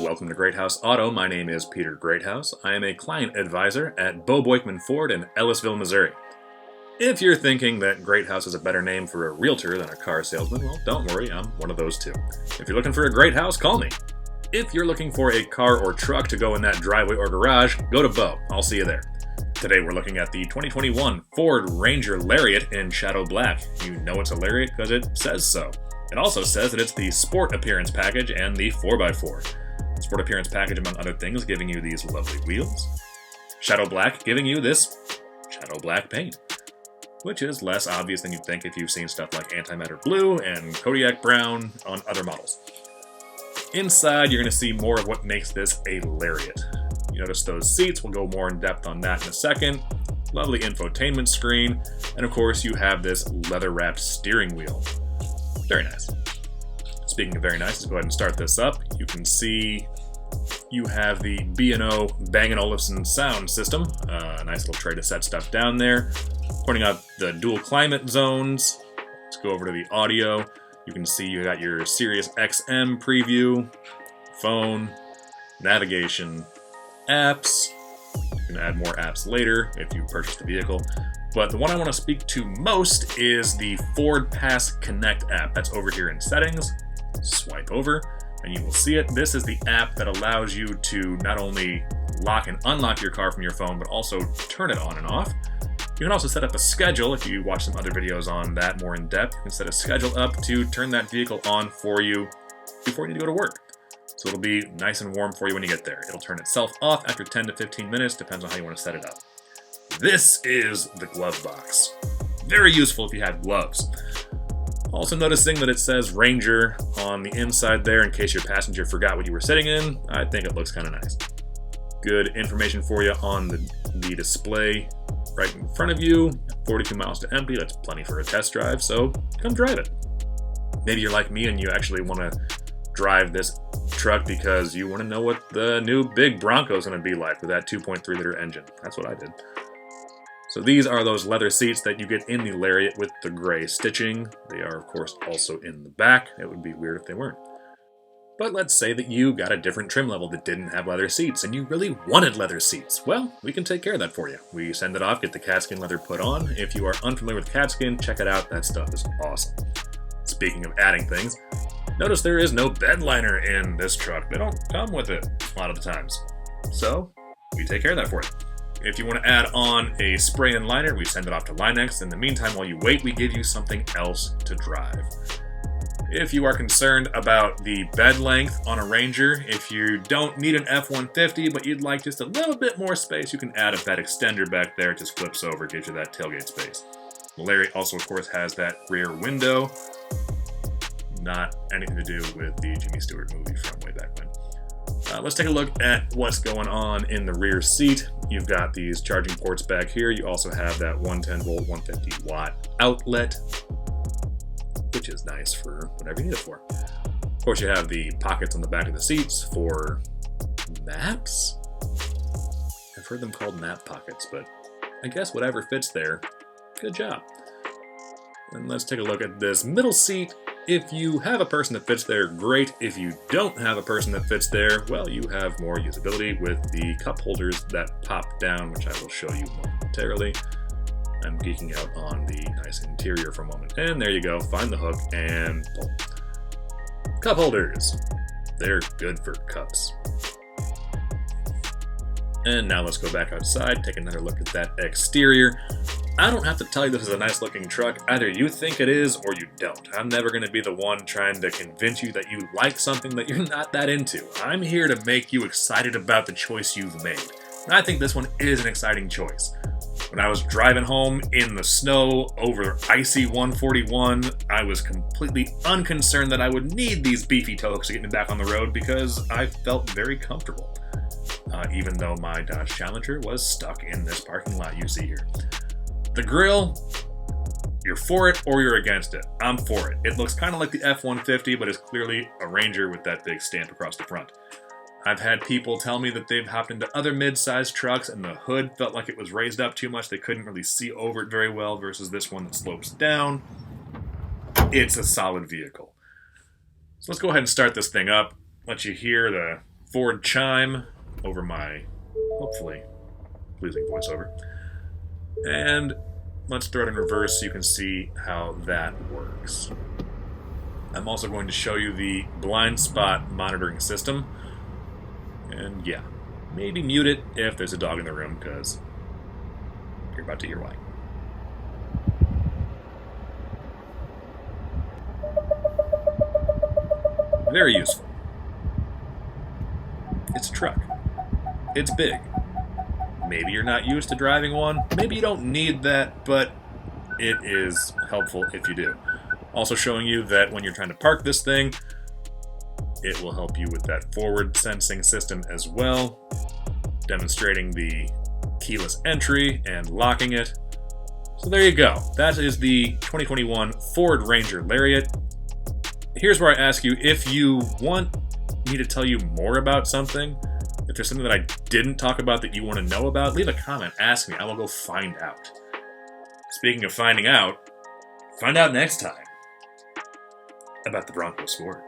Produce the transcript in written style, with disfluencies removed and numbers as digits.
Welcome to Greathouse Auto. My name is Peter Greathouse. I am a client advisor at Beuckman Ford in Ellisville, Missouri. If you're thinking that Greathouse is a better name for a realtor than a car salesman, well, don't worry, I'm one of those too. If you're looking for a great house, call me. If you're looking for a car or truck to go in that driveway or garage, go to Beau. I'll see you there. Today we're looking at the 2021 Ford Ranger Lariat in Shadow Black. You know it's a Lariat because it says so. It also says that it's the Sport Appearance Package and the 4x4. Sport Appearance Package, among other things, giving you these lovely wheels. Shadow Black giving you this Shadow Black paint, which is less obvious than you'd think if you've seen stuff like Antimatter Blue and Kodiak Brown on other models. Inside, you're going to see more of what makes this a Lariat. You notice those seats. We'll go more in depth on that in a second. Lovely infotainment screen. And of course, you have this leather-wrapped steering wheel. Very nice. Speaking of very nice, let's go ahead and start this up. You can see you have the B&O Bang & Olufsen sound system. A nice little tray to set stuff down there. Pointing out the dual climate zones. Let's go over to the audio. You can see you got your Sirius XM preview, phone, navigation, apps. You can add more apps later if you purchase the vehicle. But the one I want to speak to most is the Ford Pass Connect app. That's over here in Settings. Swipe over, and you will see it. This is the app that allows you to not only lock and unlock your car from your phone, but also turn it on and off. You can also set up a schedule. If you watch some other videos on that more in depth, you can set a schedule up to turn that vehicle on for you before you need to go to work. So it'll be nice and warm for you when you get there. It'll turn itself off after 10 to 15 minutes, depends on how you want to set it up. This is the glove box. Very useful if you have gloves. Also noticing that it says Ranger on the inside there in case your passenger forgot what you were sitting in. I think it looks kind of nice. Good information for you on the display right in front of you. 42 miles to empty, that's plenty for a test drive, so come drive it. Maybe you're like me and you actually want to drive this truck because you want to know what the new big Bronco is going to be like with that 2.3 liter engine. That's what I did. So these are those leather seats that you get in the Lariat with the gray stitching. They are, of course, also in the back. It would be weird if they weren't. But let's say that you got a different trim level that didn't have leather seats, and you really wanted leather seats. Well, we can take care of that for you. We send it off, get the catskin leather put on. If you are unfamiliar with catskin, check it out. That stuff is awesome. Speaking of adding things, notice there is no bed liner in this truck. They don't come with it a lot of the times. So, we take care of that for you. If you want to add on a spray-in liner, we send it off to Linex. In the meantime, while you wait, we give you something else to drive. If you are concerned about the bed length on a Ranger, if you don't need an F-150, but you'd like just a little bit more space, you can add a bed extender back there. It just flips over, gives you that tailgate space. The Lariat also, of course, has that rear window. Not anything to do with the Jimmy Stewart movie from way back when. Let's take a look at what's going on in the rear seat. You've got these charging ports back here. You also have that 110 volt, 150 watt outlet, which is nice for whatever you need it for. Of course, you have the pockets on the back of the seats for maps. I've heard them called map pockets, but I guess whatever fits there, good job. And let's take a look at this middle seat. If you have a person that fits there, great. If you don't have a person that fits there, well, you have more usability with the cup holders that pop down, which I will show you momentarily. I'm geeking out on the nice interior for a moment. And there you go, find the hook and pull. Cup holders. They're good for cups. And now let's go back outside, take another look at that exterior. I don't have to tell you this is a nice looking truck. Either you think it is or you don't. I'm never going to be the one trying to convince you that you like something that you're not that into. I'm here to make you excited about the choice you've made. And I think this one is an exciting choice. When I was driving home in the snow over icy 141, I was completely unconcerned that I would need these beefy tow hooks to get me back on the road because I felt very comfortable. Even though my Dodge Challenger was stuck in this parking lot you see here. The grille, you're for it or you're against it. I'm for it. It looks kind of like the F-150, but it's clearly a Ranger with that big stamp across the front. I've had people tell me that they've hopped into other mid-sized trucks and the hood felt like it was raised up too much. They couldn't really see over it very well versus this one that slopes down. It's a solid vehicle. So let's go ahead and start this thing up. Let you hear the Ford chime over my, hopefully, pleasing voiceover. And let's throw it in reverse so you can see how that works. I'm also going to show you the blind spot monitoring system. And yeah, maybe mute it if there's a dog in the room, because you're about to hear why. Very useful. It's a truck. It's big. Maybe you're not used to driving one. Maybe you don't need that, but it is helpful if you do. Also showing you that when you're trying to park this thing, it will help you with that forward sensing system as well, demonstrating the keyless entry and locking it. So there you go. That is the 2021 Ford Ranger Lariat. Here's where I ask you, if you want me to tell you more about something, if there's something that I didn't talk about that you want to know about, leave a comment, ask me, I will go find out. Speaking of finding out, find out next time about the Bronco Sport.